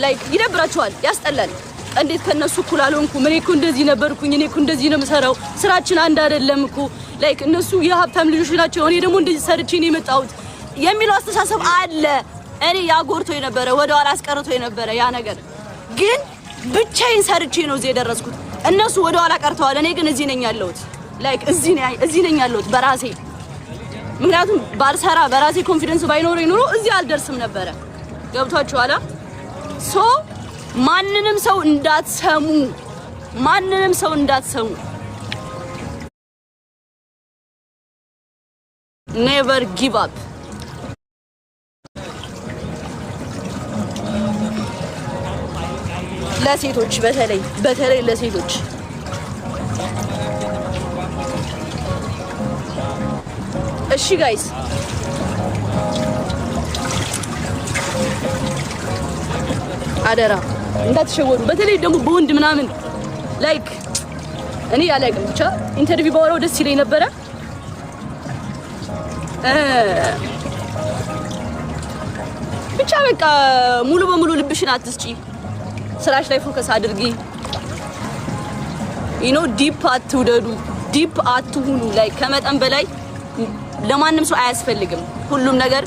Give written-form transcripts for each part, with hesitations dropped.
ላይክ ይደብራቸዋል ያስጠላል እንዴት ከነሱ እኩል አልሆንኩም እኔ እኮ እንደዚህ ነበርኩኝ እኔ እኮ እንደዚህ ነው የምሰራው ስራችን አንድ አይደለም እኮ ላይክ እነሱ የሀብታም ልጆች ናቸው እኔ ደግሞ እንደዚህ ሰርቼ ነው የመጣሁት የሚለው አስተሳሰብ አለ እኔ ያጎርቶ የነበረ ወደኋላ አስቀርቶ የነበረ ያ ነገር ግን ብቻዬን ሰርቼ ነው እዚህ የደረስኩት እነሱ ወደኋላ ቀርተዋል እኔ ግን እዚህ ነኝ ያለሁት ላይክ እዚህ ነኝ ያለሁት በራሴ ምክንያቱም ባልሰራ በራሴ ኮንፊደንስ ባይኖረኝ ኑሮ እዚህ አልደርስም ነበር ገብቷችኋል ሶ ማንንም ሰው እንዳትሰሙ never give up ለሴቶች በተለይ ለሴቶች እሺ ጋይስ አደራ እንዳትሸወዱ በተለይ ደግሞ በወንድ ምናምን ላይክ እኔ ያላቅም ብቻ ኢንተርቪው ባወራው ደስ ይለኝ ነበር ብቻ በቃ ሙሉ በሙሉ ልብሽን አትስጪ ስራሽ ላይ ፎከስ አድርጊ ዲፕ አትውደዱ ዲፕ አትሁኑ ላይክ ከመጠን በላይ ለማንም ሰው አያስፈልግም ሁሉም ነገር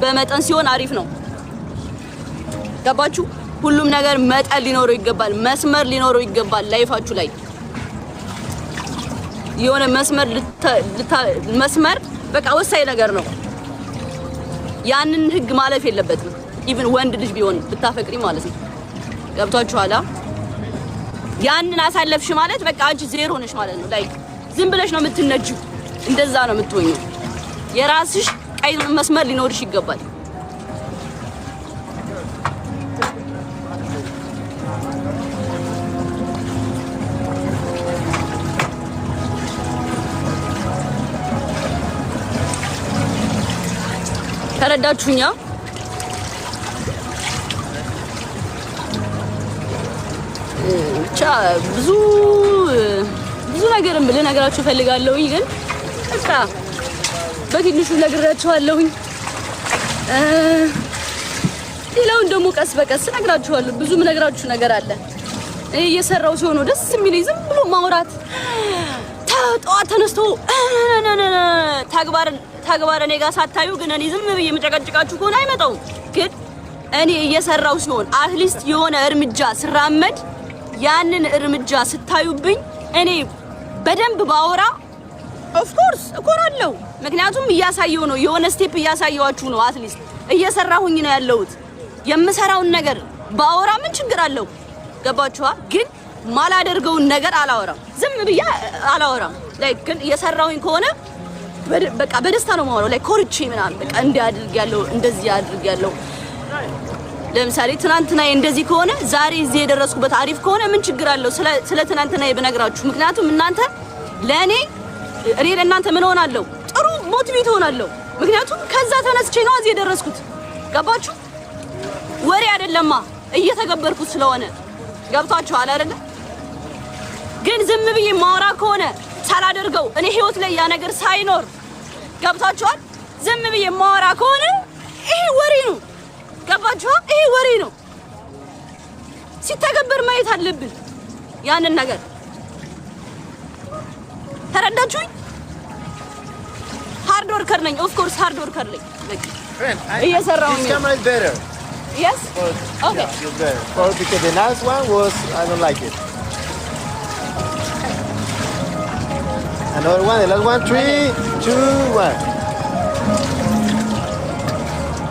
በመጠን ሲሆን አሪፍ ነው ገባችሁ ሁሉም ነገር መጠን ሊኖረው ይገባል መስመር ሊኖረው ይገባል ላይፋችሁ ላይ የሆነ መስመር በቃ ወሳኝ ነገር ነው ያንን ህግ ማለፍ የለበትም ኢቭን ወንድ ልጅ ቢሆን ብታፈቅሪ ማለት ነው ገብቷችኋል ያንን አሳለፍሽ ማለት በቃ አንቺ ዜሮ ነሽ ማለት ነው ላይክ ዝም ብለሽ ነው የምትነጂው እንደዛ ነው የምትሆኚው የራስሽ ቀይ መስመር ሊኖርሽ ይገባል ተረዳችሁኛ ብቻ ብዙ ነገርም ልነግራችሁ ፈልጋለሁኝ ግን በቃ በትንሹ ነግራችኋለሁኝ ሌላውን ደግሞ ቀስ በቀስ ነግራችኋለሁ ብዙም ነግራችሁ ነገር አለ እየሰራው ሲሆን ደስ የሚለኝ ዝም ብሎ ማውራት ጠዋት ተነስቶ ተግባር እኔ ጋር ሳታዩ ግን እኔ ዝም ብዬ የምጨቀጭቃችሁ ከሆነ አይመጣው ግን እኔ እየሰራው ሲሆን አትሊስት የሆነ እርምጃ ስራመድ ያንን እርምጃ ስታዩብኝ እኔ በደንብ ባወራ ኦፍ ኮርስ እኮራለሁ ምክንያቱም እያሳየው ነው የሆነ ስቴፕ እያሳየዋችሁ ነው አትሊስት እየሰራሁኝ ነው ያለሁት የምሰራውን ነገር ባወራ ምን ችግር አለው ገባችኋ ግን ማላደርገውን ነገር አላወራም ዝም ብዬ አላወራም ላይክ ግን እየሰራሁኝ ከሆነ በቃ በደስታ ነው ማወራው ላይክ ኮርቼ ምናምን በቃ እንዲያድርግ ያለው እንደዚህ ያድርግ ያለው ለምሳሌ ትናንትና እንደዚህ ከሆነ ዛሬ እዚህ የደረስኩበት አሪፍ ከሆነ ምን ችግር አለው ስለ ትናንትና ይበነግራችሁ ምክንያቱም እናንተ ለኔ እኔ ለእናንተ ምን ሆናለሁ ጥሩ ሞቲቬት ሆናለሁ ምክንያቱም ከዛ ተነስቼ ነው እዚህ የደረስኩት ገባችሁ ወሬ አይደለማ እየተገበርኩት ስለሆነ ገብታችኋል አይደለ ግን ዝም ብዬ ማውራ ከሆነ ሳላደርገው እኔ ህይወት ላይ ያ ነገር ሳይኖር ገብታችኋል ዝም ብዬ ማውራ ከሆነ ይሄ ወሬ ነው ገባችሁ ይሄ ወሬ ነው ሲተገበር ማየት አለብን ያንን ነገር ተረዳችሁኝ ሃርድ ወርከር ነኝ ኦፍ ኮርስ ሃርድ ወርከር ነኝ በቃ እየሰራው ነው yes okay you're better because the last one was I don't like it another one the last one 3 2 1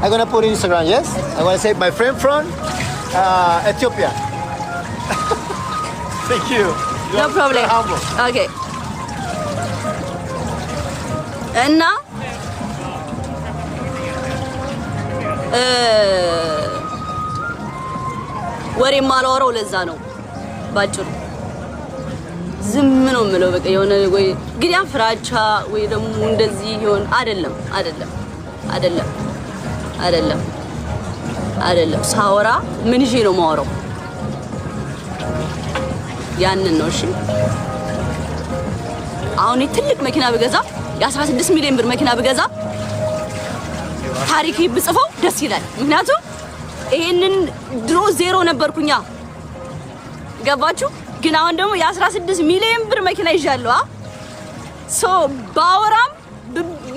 I'm gonna put Instagram yes I want to say my friend from Ethiopia thank you no problem okay እና ወሬ ማላወራው ለዛ ነው ባጭሩ ዝም ነው የምለው በቃ የሆነ ወይ ግን ያ ፍራቻ ወይ ደግሞ እንደዚህ ይሆን አይደለም ሳወራ ምን ይዤ ነው ማወራው ያንን ነው እሺ አሁን ትልቅ መኪና በገዛ የ16 ሚሊዮን ብር መኪና በገዛ ታሪክ ይብጽፈው ደስ ይላል ምክንያቱም ይሄንን ድሮ ዜሮ ነበርኩኛ ገባችሁ ግን አሁን ደግሞ የ16 ሚሊዮን ብር መኪና ይዣለሁ ሶ ባወራም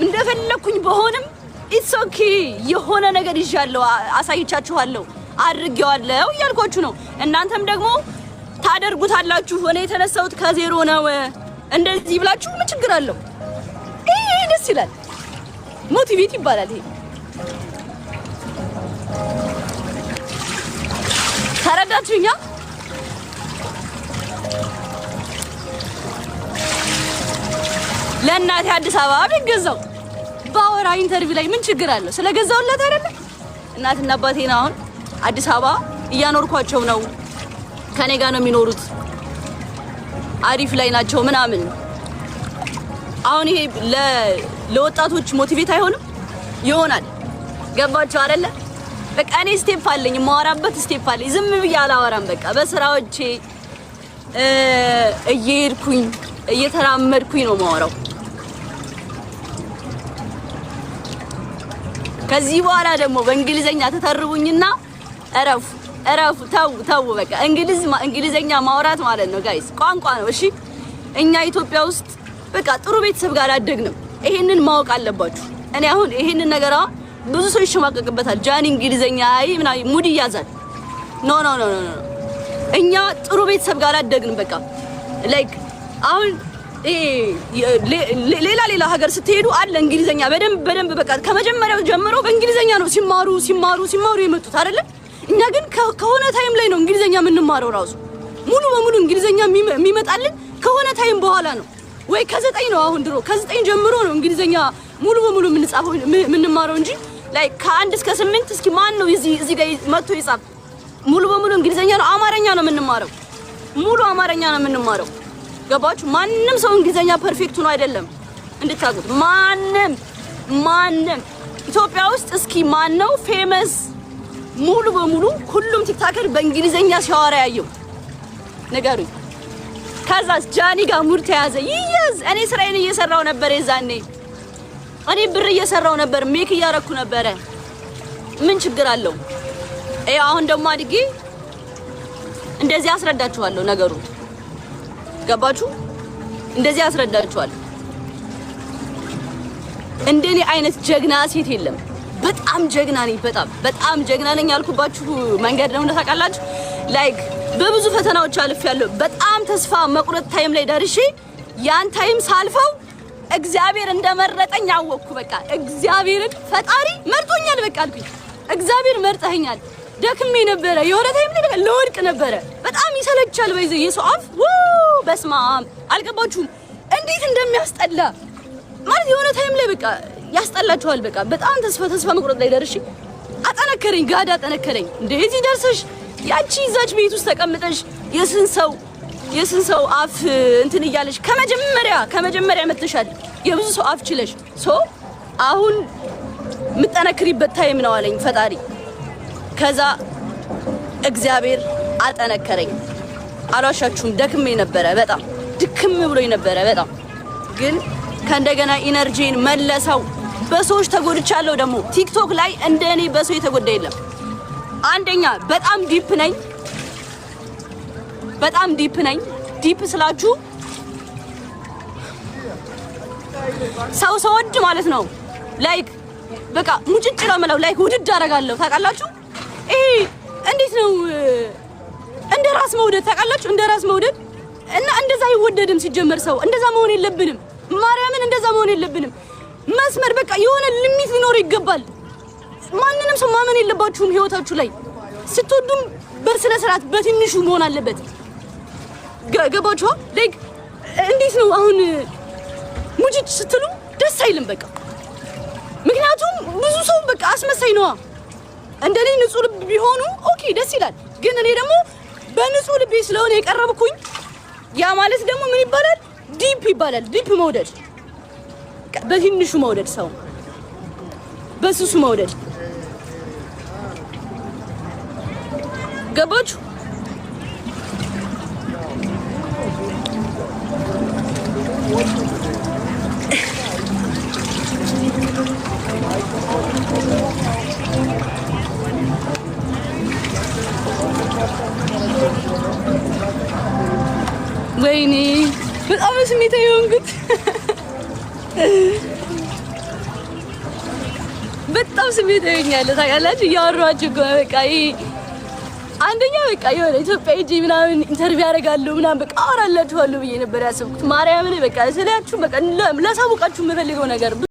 እንደፈለኩኝ በሆንም ኢትስ ኦኬ የሆነ ነገር ይዣለሁ አሳይቻችኋለሁ አድርጌዋለሁ እያልኳችሁ ነው እናንተም ደግሞ ታደርጉታላችሁ እኔ የተነሳሁት ከዜሮ ነው እንደዚህ ብላችሁ ምን ችግር አለው ይሄ ደስ ይላል ሞቲቬት ይባላል ይሄ ተረዳችሁኛ ለእናቴ አዲስ አበባ ቢገዛው ባወራ ኢንተርቪው ላይ ምን ችግር አለው ስለገዛውላት አይደለ እናትና አባቴና አሁን አዲስ አበባ እያኖርኳቸው ነው ከኔ ጋር ነው የሚኖሩት አሪፍ ላይ ናቸው ምናምን አሁን ይሄ ለወጣቶች ሞቲቬት አይሆንም ይሆናል ገባችሁ አይደለ በቃ እኔ ስቴፕ አለኝ ማወራበት ስቴፕ አለኝ ዝም ብዬ አላወራም በቃ በስራዎቼ እየሄድኩኝ እየተራመድኩኝ ነው ማወራው ከዚህ በኋላ ደግሞ በእንግሊዘኛ ተተርቡኝና እረፉ ተው በቃ እንግሊዘኛ ማውራት ማለት ነው ጋይስ ቋንቋ ነው እሺ እኛ ኢትዮጵያ ውስጥ በቃ ጥሩ ቤተሰብ ጋር አደግንም ይሄንን ማወቅ አለባችሁ እኔ አሁን ይሄንን ነገር ብዙ ሰው ይሽማቀቅበታል ጃኒ እንግሊዘኛ አይ ምናምን ሙድ ይያዛል ኖ እኛ ጥሩ ቤተሰብ ጋር አደግን በቃ ላይክ አሁን ሌላ ሀገር ስትሄዱ አለ እንግሊዘኛ በደንብ በቃ ከመጀመሪያው ጀምሮ በእንግሊዘኛ ነው ሲማሩ የመጡት አይደለ እኛ ግን ከሆነ ታይም ላይ ነው እንግሊዘኛ የምንማረው ራሱ ሙሉ በሙሉ እንግሊዘኛ የሚመጣልን ከሆነ ታይም በኋላ ነው ወይ ከ9 ነው አሁን ድሮ ከ9 ጀምሮ ነው እንግሊዘኛ ሙሉ በሙሉ የምንማረው እንጂ ላይክ ከ1 እስከ 8 እስኪ ማን ነው እዚህ ጋር መጥቶ ይጻፍ ሙሉ በሙሉ እንግሊዘኛ ነው አማርኛ ነው የምንማረው ሙሉ አማርኛ ነው የምንማረው ገባችሁ ማንንም ሰው እንግሊዘኛ ፐርፌክት ነው አይደለም እንድታውቁት ማንንም ኢትዮጵያ ውስጥ እስኪ ማን ነው ፌመስ ሙሉ በሙሉ ሁሉም ቲክታከር በእንግሊዘኛ ሲያወራ ያየው ነገሩኝ ከዛስ ጃኒ ጋር ሙድ ተያዘ ይያዝ እኔ ስራዬን እየሰራው ነበር የዛኔ እኔ ብር እየሰራው ነበር ሜክ እያረኩ ነበር ምን ችግር አለው አሁን ደግሞ አድጌ እንደዚህ አስረዳችኋለሁ ነገሩ ገባችሁ እንደዚህ አስረዳችኋለሁ እንደኔ አይነት ጀግና ሴት የለም በጣም ጀግና ነኝ በጣም ጀግና ነኝ ያልኩባችሁ መንገድ ነው እንደታውቃላችሁ ላይክ በብዙ ፈተናዎች አልፌያለሁ በጣም ተስፋ መቁረጥ ታይም ላይ ደርሼ ያን ታይም ሳልፈው እግዚአብሔር እንደመረጠኝ አወቅኩ በቃ እግዚአብሔርን ፈጣሪ መርጦኛል በቃ አልኩኝ እግዚአብሔር መርጠኛል ደክሜ ነበረ የሆነ ታይም ላይ ለወድቅ ነበረ በጣም ይሰለቻል በይዘ የሰው አፍ በስማም አልገባችሁም እንዴት እንደሚያስጠላ ማለት የሆነ ታይም ላይ በቃ ያስጠላችኋል በቃ በጣም ተስፋ መቁረጥ ላይ ደርሼ አጠነከረኝ ጋዳ አጠነከረኝ እንደዚህ ደርሰሽ ያቺ ይዛች ቤት ውስጥ ተቀምጠሽ የስን ሰው አፍ እንትን እያለሽ ከመጀመሪያ መጥተሻል የብዙ ሰው አፍ ችለሽ አሁን ምጠነክሪበት ታይም ነው አለኝ ፈጣሪ ከዛ እግዚአብሔር አጠነከረኝ አላሻችሁም ደክሜ ነበረ በጣም ድክም ብሎኝ ነበረ በጣም ግን ከእንደገና ኢነርጂን መለሰው በሰዎች ተጎድቻለሁ ደግሞ ቲክቶክ ላይ እንደኔ በሰው የተጎዳ የለም አንደኛ በጣም ዲፕ ነኝ ዲፕ ስላችሁ ሰው ወድ ማለት ነው ላይክ በቃ ሙጭጭ ነው ማለት ላይክ ውድድ አደርጋለሁ ታውቃላችሁ እንዴት ነው እንደ ራስ መውደድ ታውቃላችሁ እንደ ራስ መውደድ እና እንደዛ አይወደድም ሲጀመር ሰው እንደዛ መሆን የለብንም ማርያምን እንደዛ መሆን የለብንም መስመር በቃ የሆነ ሊሚት ሊኖር ይገባል ማንንም ሰው ማመን የለባችሁም ህይወታችሁ ላይ ስትወዱም በስነ ስርዓት በትንሹ መሆን አለበት ገባችሁ ላይክ እንዴት ነው አሁን ሙጭጭ ስትሉ ደስ አይልም በቃ ምክንያቱም ብዙ ሰው በቃ አስመሳይ ነው እንደኔ ንጹህ ልብ ቢሆኑ ኦኬ ደስ ይላል ግን እኔ ደግሞ በንጹህ ልብ ስለሆነ የቀረብኩኝ ያ ማለት ደግሞ ምን ይባላል ዲፕ መውደድ በትንሹ መውደድ ሰው በስሱ መውደድ ገባችሁ ወይኔ በጣም ስሜታዊ ሆንኩት። በጣም ስሜታዊ ሆኛለሁ ታውቃላችሁ። እያወራኋችሁ እኮ በቃ አንደኛ በቃ የሆነ ኢትዮጵያ ሂጂ ምናምን ኢንተርቪው ያደርጋለሁ ምናምን በቃ አወራላችኋለሁ ብዬ ነበር ያሰብኩት። ማርያምን በቃ ስለያችሁ በቃ ለሳውቃችሁ የምፈልገው ነገር